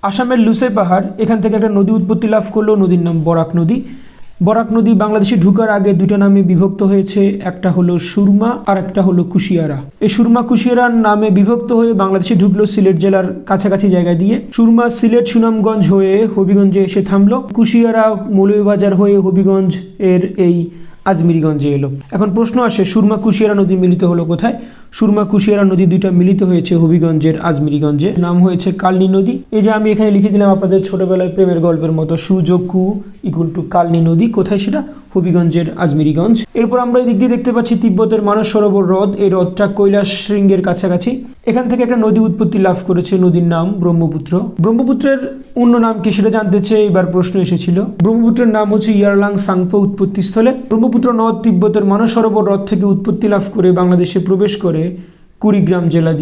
আসামের লুসাই পাহাড়, এখান থেকে একটা নদী উৎপত্তি লাভ করলো, নদীর নাম বরাক নদী। বরাক নদী বাংলাদেশে ঢুকার আগে দুটো নামে বিভক্ত হয়েছে, একটা হলো সুরমা আর একটা হলো কুশিয়ারা। এই সুরমা কুশিয়ারার নামে বিভক্ত হয়ে বাংলাদেশে ঢুকলো সিলেট জেলার কাছাকাছি জায়গা দিয়ে। সুরমা সিলেট সুনামগঞ্জ হয়ে হবিগঞ্জে এসে থামলো। কুশিয়ারা মৌলভীবাজার হয়ে হবিগঞ্জ এর এই আজমিরিগঞ্জে এলো। এখন প্রশ্ন আসে, সুরমা কুশিয়ারা নদী মিলিত হলো কোথায়? সুরমা কুশিয়ারা নদী দুইটা মিলিত হয়েছে হবিগঞ্জের আজমিরিগঞ্জে, নাম হয়েছে কালনী নদী। এই যে আমি এখানে লিখে দিলাম আপনাদের ছোটবেলায় প্রেমের গল্পের মতো, সুযোগ কু ইকুয়াল টু কালনী নদী। কোথায় সেটা? হবিগঞ্জের আজমিরিগঞ্জ। এরপর আমরা এই দিক দিয়ে দেখতে পাচ্ছি তিব্বতের মানস সরোবর হ্রদ। এই হ্রদটা কৈলাস শৃঙ্গের কাছাকাছি। এখান থেকে একটা নদী উৎপত্তি লাভ করেছে, নদীর নাম ব্রহ্মপুত্র। ব্রহ্মপুত্রের অন্য নাম কি সেটা জানতে চেয়ে এবার প্রশ্ন এসেছিল। ব্রহ্মপুত্রের নাম হচ্ছে ইয়ারলাং সাংপো উৎপত্তিস্থলে। ব্রহ্মপুত্র নদ তিব্বতের মানস সরোবর হ্রদ থেকে উৎপত্তি লাভ করে বাংলাদেশে প্রবেশ করে কুড়িগ্রাম জেলা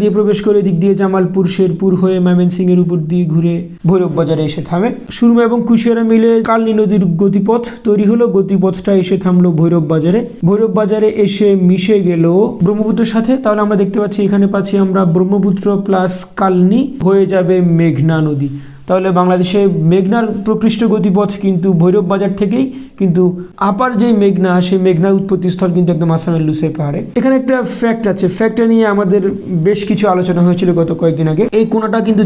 দিয়ে প্রবেশ করে দিক দিয়ে জামালপুর শেরপুর হয়ে ময়মনসিংহের উপর দিয়ে ঘুরে ভৈরব বাজারে এসে থামে। সুরমা এবং কুশিয়ারা মিলে কালনী নদীর গতিপথ তৈরি হলো। গতিপথটা এসে থামলো ভৈরব বাজারে এসে মিশে গেল ব্রহ্মপুত্রের সাথে। তাহলে আমরা দেখতে পাচ্ছি, এখানে পাচ্ছি আমরা ব্রহ্মপুত্র প্লাস কালনী হয়ে যাবে মেঘনা নদী। তাহলে বাংলাদেশে মেঘনার প্রকৃষ্ট গতিপথ কিন্তু ভৈরব বাজার থেকেই, কিন্তু আপার যে মেঘনা, সেই মেঘনার উৎপত্তিস্থল কিন্তু একদম আসামের লুসাই পাহাড়ে। এখানে একটা ফ্যাক্ট আছে, ফ্যাক্টটা নিয়ে আমাদের বেশ কিছু আলোচনা হয়েছিল গত কয়েকদিন আগে। এই কোনাটা কিন্তু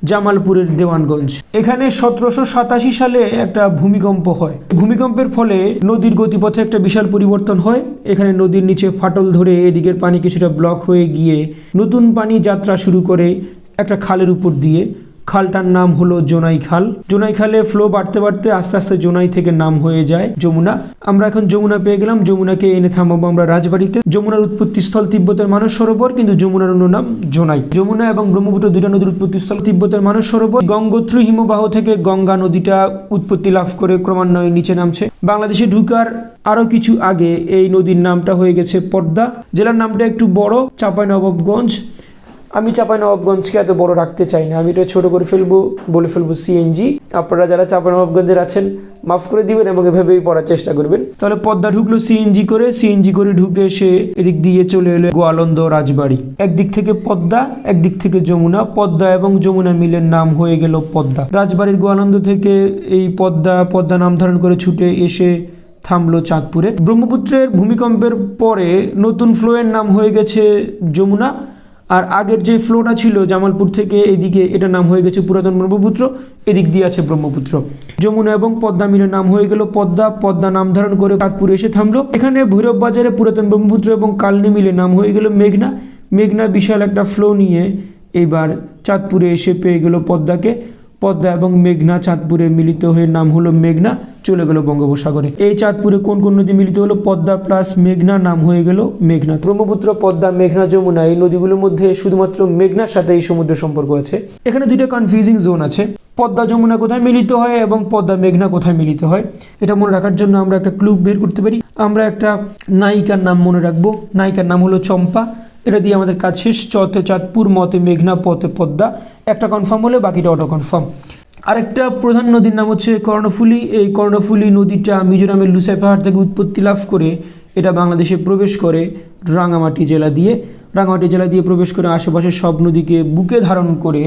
জামালপুরের দেওয়ানগঞ্জ। এখানে 1787 সালে একটা ভূমিকম্প হয়। ভূমিকম্পের ফলে নদীর গতিপথে একটা বিশাল পরিবর্তন হয়। এখানে নদীর নিচে ফাটল ধরে এদিকের পানি কিছুটা ব্লক হয়ে গিয়ে নতুন পানি যাত্রা শুরু করে একটা খালের উপর দিয়ে। খালটার নাম হলো জোনাই খাল। জোনাই খালে ফ্লো বাড়তে বাড়তে আস্তে আস্তে জোনাই থেকে নাম হয়ে যায় যমুনা। আমরা এখন যমুনা পেয়ে গেলাম। যমুনাকে এনে থামাবো আমরা রাজবাড়িতে। যমুনার উৎপত্তিস্থল তিব্বতের মানস সরোবর, কিন্তু যমুনার অন্য নাম জোনাই। যমুনা এবং ব্রহ্মপুত্র দুইটা নদীর উৎপত্তিস্থল তিব্বতের মানস সরোবর। গঙ্গোত্রী হিমবাহ থেকে গঙ্গা নদীটা উৎপত্তি লাভ করে ক্রমান্বয়ে নিচে নামছে। বাংলাদেশে ঢুকার আরো কিছু আগে এই নদীর নামটা হয়ে গেছে পদ্মা। জেলার নামটা একটু বড়, চাঁপাইনবাবগঞ্জ। আমি চাঁপাইনবাবগঞ্জকে এত বড় রাখতে চাই না, আমি এটা ছোট করে বলে ফেলবো সিএনজি। আপনারা যারা চাঁপাইনবাবগঞ্জের আছেন মাফ করে দিবেন এবং এভাবেই পড়ার চেষ্টা করবেন। তাহলে পদ্মা ঢুকলো সিএনজি করে ঢুকে এসে এদিক দিয়ে চলে এলো গোয়ালন্দ রাজবাড়ি। একদিক থেকে পদ্মা, একদিক থেকে যমুনা। পদ্মা এবং যমুনা মিলের নাম হয়ে গেল পদ্মা। রাজবাড়ির গোয়ালন্দ থেকে এই পদ্মা নাম ধারণ করে ছুটে এসে থামলো চাঁদপুরে। ব্রহ্মপুত্রের ভূমিকম্পের পরে নতুন ফ্লোয়ের নাম হয়ে গেছে যমুনা, আর আগের যে ফ্লোটা ছিল জামালপুর থেকে এদিকে, এটা নাম হয়ে গেছে পুরাতন ব্রহ্মপুত্র। এদিক দিয়ে আছে ব্রহ্মপুত্র। যমুনা এবং পদ্মা মিলে নাম হয়ে গেল পদ্মা নাম ধারণ করে চাঁদপুরে এসে থামলো। এখানে ভৈরব বাজারে পুরাতন ব্রহ্মপুত্র এবং কালনী মিলে নাম হয়ে গেল মেঘনা বিশাল একটা ফ্লো নিয়ে এবার চাঁদপুরে এসে পেয়ে গেল পদ্মাকে। পদ্মা এবং মেঘনা চাঁদপুরে মিলিত হয়ে নাম হলো মেঘনা, চলে গেল বঙ্গোপসাগরে। এই চাঁদপুরে কোন কোন নদী মিলিত হলো? পদ্মা প্লাস মেঘনা, নাম হয়ে গেল মেঘনা। ব্রহ্মপুত্র, পদ্মা, মেঘনা, যমুনা এই নদীগুলোর মধ্যে শুধুমাত্র মেঘনার সাথে এই সমুদ্র সম্পর্ক আছে। এখানে দুইটা কনফিউজিং জোন আছে, পদ্মা যমুনা কোথায় মিলিত হয় এবং পদ্মা মেঘনা কোথায় মিলিত হয়। এটা মনে রাখার জন্য আমরা একটা ক্লু বের করতে পারি। আমরা একটা নায়িকার নাম মনে রাখবো। নায়িকার নাম হলো চম্পা। এটা দিয়ে আমাদের কাজ শেষ। চতে চাঁদপুর, মতে মেঘনা, পথে পদ্মা। একটা কনফার্ম হলে বাকিটা অটো কনফার্ম। আরেকটা প্রধান নদীর নাম হচ্ছে কর্ণফুলী। এই কর্ণফুলী নদীটা মিজোরামের লুসাই পাহাড় থেকে উৎপত্তি লাভ করে এটা বাংলাদেশে প্রবেশ করে রাঙামাটি জেলা দিয়ে প্রবেশ করে আশেপাশের সব নদীকে বুকে ধারণ করে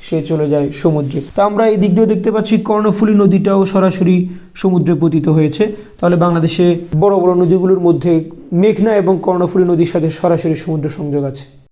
সে চলে যায় সমুদ্রে। তা আমরা এই দিক দিয়ে দেখতে পাচ্ছি কর্ণফুলী নদীটাও সরাসরি সমুদ্রে পতিত হয়েছে। তাহলে বাংলাদেশে বড় বড় নদীগুলোর মধ্যে মেঘনা এবং কর্ণফুলী নদীর সাথে সরাসরি সমুদ্র সংযোগ আছে।